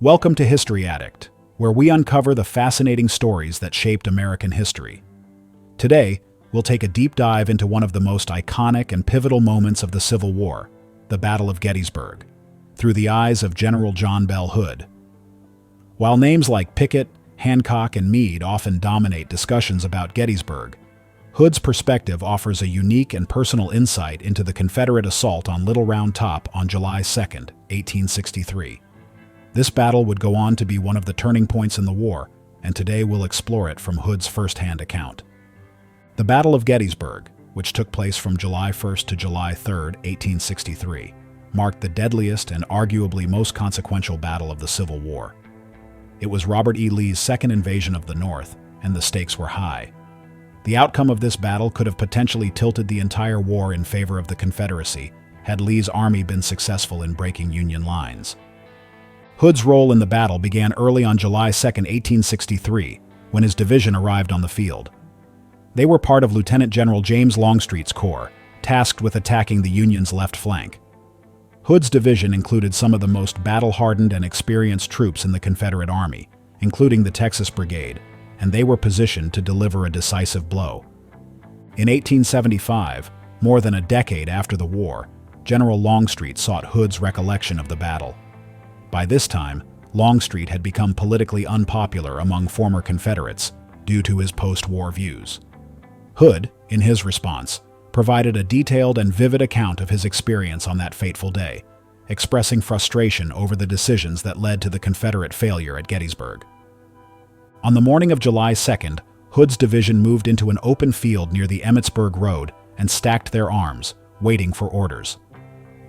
Welcome to History Addict, where we uncover the fascinating stories that shaped American history. Today, we'll take a deep dive into one of the most iconic and pivotal moments of the Civil War, the Battle of Gettysburg, through the eyes of General John Bell Hood. While names like Pickett, Hancock, and Meade often dominate discussions about Gettysburg, Hood's perspective offers a unique and personal insight into the Confederate assault on Little Round Top on July 2, 1863. This battle would go on to be one of the turning points in the war, and today we'll explore it from Hood's first-hand account. The Battle of Gettysburg, which took place from July 1 to July 3, 1863, marked the deadliest and arguably most consequential battle of the Civil War. It was Robert E. Lee's second invasion of the North, and the stakes were high. The outcome of this battle could have potentially tilted the entire war in favor of the Confederacy had Lee's army been successful in breaking Union lines. Hood's role in the battle began early on July 2, 1863, when his division arrived on the field. They were part of Lieutenant General James Longstreet's corps, tasked with attacking the Union's left flank. Hood's division included some of the most battle-hardened and experienced troops in the Confederate Army, including the Texas Brigade, and they were positioned to deliver a decisive blow. In 1875, more than a decade after the war, General Longstreet sought Hood's recollection of the battle. By this time, Longstreet had become politically unpopular among former Confederates due to his post-war views. Hood, in his response, provided a detailed and vivid account of his experience on that fateful day, expressing frustration over the decisions that led to the Confederate failure at Gettysburg. On the morning of July 2nd, Hood's division moved into an open field near the Emmitsburg Road and stacked their arms, waiting for orders.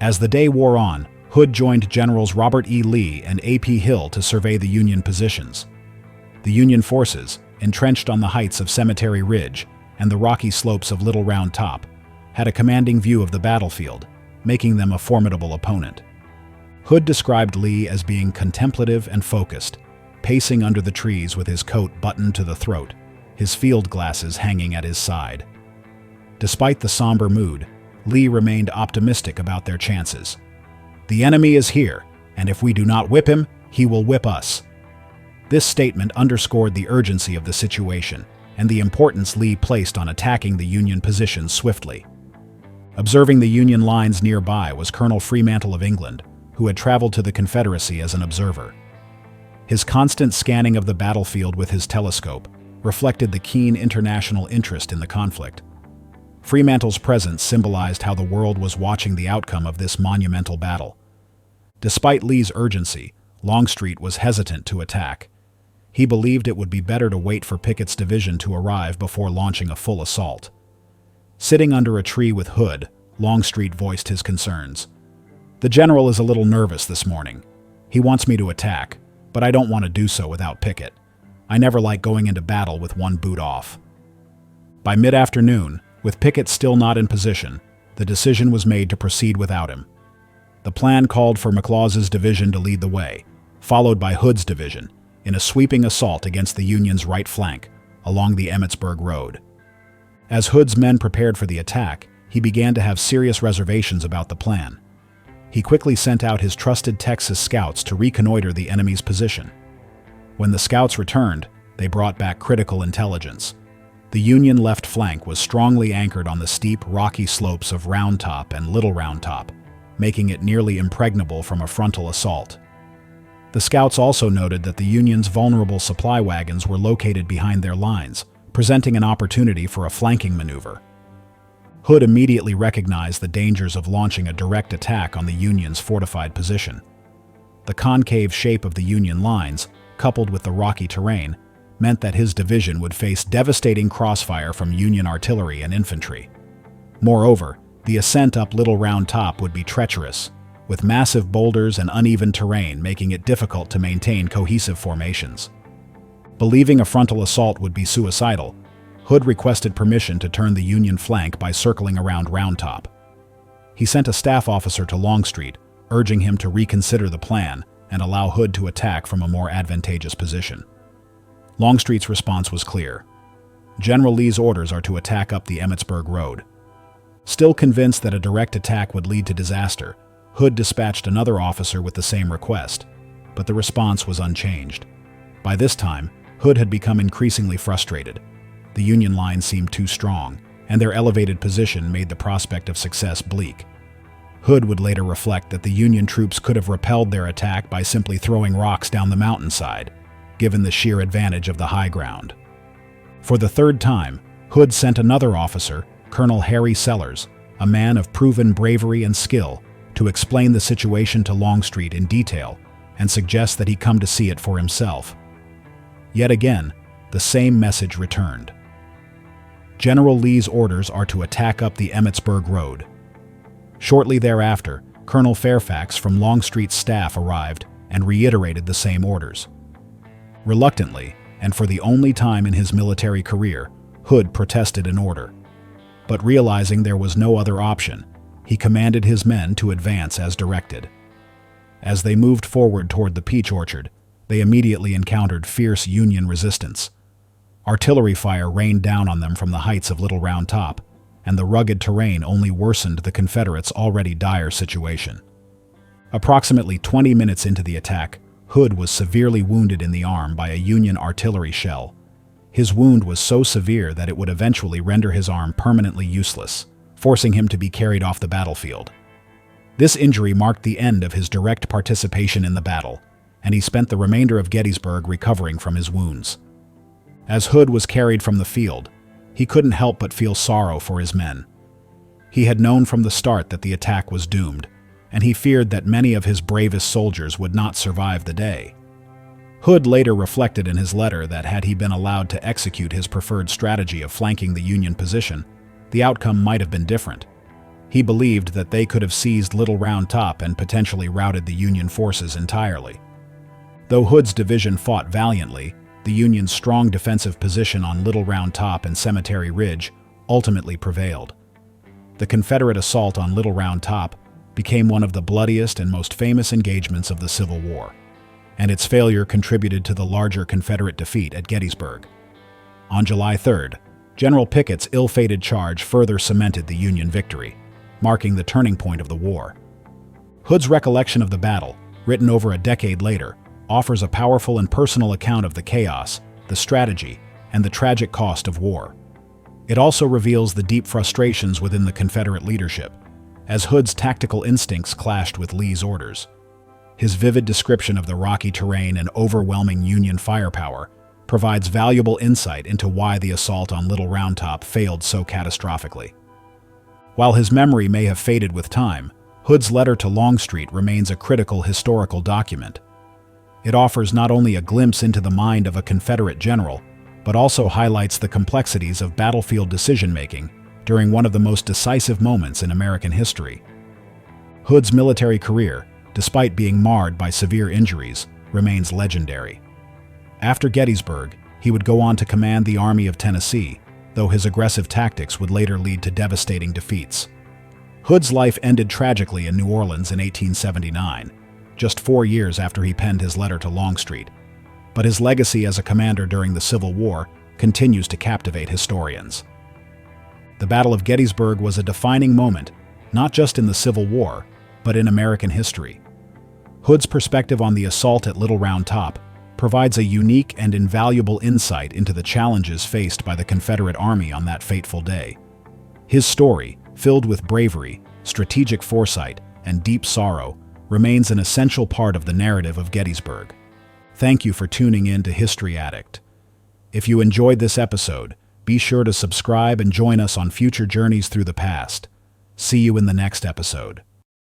As the day wore on, Hood joined Generals Robert E. Lee and A.P. Hill to survey the Union positions. The Union forces, entrenched on the heights of Cemetery Ridge and the rocky slopes of Little Round Top, had a commanding view of the battlefield, making them a formidable opponent. Hood described Lee as being contemplative and focused, pacing under the trees with his coat buttoned to the throat, his field glasses hanging at his side. Despite the somber mood, Lee remained optimistic about their chances. "The enemy is here, and if we do not whip him, he will whip us." This statement underscored the urgency of the situation and the importance Lee placed on attacking the Union positions swiftly. Observing the Union lines nearby was Colonel Fremantle of England, who had traveled to the Confederacy as an observer. His constant scanning of the battlefield with his telescope reflected the keen international interest in the conflict. Fremantle's presence symbolized how the world was watching the outcome of this monumental battle. Despite Lee's urgency, Longstreet was hesitant to attack. He believed it would be better to wait for Pickett's division to arrive before launching a full assault. Sitting under a tree with Hood, Longstreet voiced his concerns. "The general is a little nervous this morning. He wants me to attack, but I don't want to do so without Pickett. I never like going into battle with one boot off." By mid-afternoon, with Pickett still not in position, the decision was made to proceed without him. The plan called for McLaws' division to lead the way, followed by Hood's division, in a sweeping assault against the Union's right flank, along the Emmitsburg Road. As Hood's men prepared for the attack, he began to have serious reservations about the plan. He quickly sent out his trusted Texas scouts to reconnoiter the enemy's position. When the scouts returned, they brought back critical intelligence. The Union left flank was strongly anchored on the steep, rocky slopes of Round Top and Little Round Top, making it nearly impregnable from a frontal assault. The scouts also noted that the Union's vulnerable supply wagons were located behind their lines, presenting an opportunity for a flanking maneuver. Hood immediately recognized the dangers of launching a direct attack on the Union's fortified position. The concave shape of the Union lines, coupled with the rocky terrain, meant that his division would face devastating crossfire from Union artillery and infantry. Moreover, the ascent up Little Round Top would be treacherous, with massive boulders and uneven terrain making it difficult to maintain cohesive formations. Believing a frontal assault would be suicidal, Hood requested permission to turn the Union flank by circling around Round Top. He sent a staff officer to Longstreet, urging him to reconsider the plan and allow Hood to attack from a more advantageous position. Longstreet's response was clear. General Lee's orders are to attack up the Emmitsburg Road. Still convinced that a direct attack would lead to disaster, Hood dispatched another officer with the same request. but the response was unchanged. By this time, Hood had become increasingly frustrated. The Union line seemed too strong, and their elevated position made the prospect of success bleak. Hood would later reflect that the Union troops could have repelled their attack by simply throwing rocks down the mountainside, given the sheer advantage of the high ground. For the third time, Hood sent another officer, Colonel Harry Sellers, a man of proven bravery and skill, to explain the situation to Longstreet in detail and suggest that he come to see it for himself. Yet again, the same message returned. General Lee's orders are to attack up the Emmitsburg Road. Shortly thereafter, Colonel Fairfax from Longstreet's staff arrived and reiterated the same orders. Reluctantly, and for the only time in his military career, Hood protested an order. But realizing there was no other option, he commanded his men to advance as directed. As they moved forward toward the peach orchard, they immediately encountered fierce Union resistance. Artillery fire rained down on them from the heights of Little Round Top, and the rugged terrain only worsened the Confederates' already dire situation. Approximately 20 minutes into the attack, Hood was severely wounded in the arm by a Union artillery shell. His wound was so severe that it would eventually render his arm permanently useless, forcing him to be carried off the battlefield. This injury marked the end of his direct participation in the battle, and he spent the remainder of Gettysburg recovering from his wounds. As Hood was carried from the field, he couldn't help but feel sorrow for his men. He had known from the start that the attack was doomed, and he feared that many of his bravest soldiers would not survive the day. Hood later reflected in his letter that had he been allowed to execute his preferred strategy of flanking the Union position, the outcome might have been different. He believed that they could have seized Little Round Top and potentially routed the Union forces entirely. Though Hood's division fought valiantly, the Union's strong defensive position on Little Round Top and Cemetery Ridge ultimately prevailed. The Confederate assault on Little Round Top became one of the bloodiest and most famous engagements of the Civil War, and its failure contributed to the larger Confederate defeat at Gettysburg. On July 3rd, General Pickett's ill-fated charge further cemented the Union victory, marking the turning point of the war. Hood's recollection of the battle, written over a decade later, offers a powerful and personal account of the chaos, the strategy, and the tragic cost of war. It also reveals the deep frustrations within the Confederate leadership, as Hood's tactical instincts clashed with Lee's orders. His vivid description of the rocky terrain and overwhelming Union firepower provides valuable insight into why the assault on Little Round Top failed so catastrophically. While his memory may have faded with time, Hood's letter to Longstreet remains a critical historical document. It offers not only a glimpse into the mind of a Confederate general, but also highlights the complexities of battlefield decision-making during one of the most decisive moments in American history. Hood's military career, despite being marred by severe injuries, remains legendary. After Gettysburg, he would go on to command the Army of Tennessee, though his aggressive tactics would later lead to devastating defeats. Hood's life ended tragically in New Orleans in 1879, just 4 years after he penned his letter to Longstreet. But his legacy as a commander during the Civil War continues to captivate historians. The Battle of Gettysburg was a defining moment, not just in the Civil War, but in American history. Hood's perspective on the assault at Little Round Top provides a unique and invaluable insight into the challenges faced by the Confederate Army on that fateful day. His story, filled with bravery, strategic foresight, and deep sorrow, remains an essential part of the narrative of Gettysburg. Thank you for tuning in to History Addict. If you enjoyed this episode, be sure to subscribe and join us on future journeys through the past. See you in the next episode.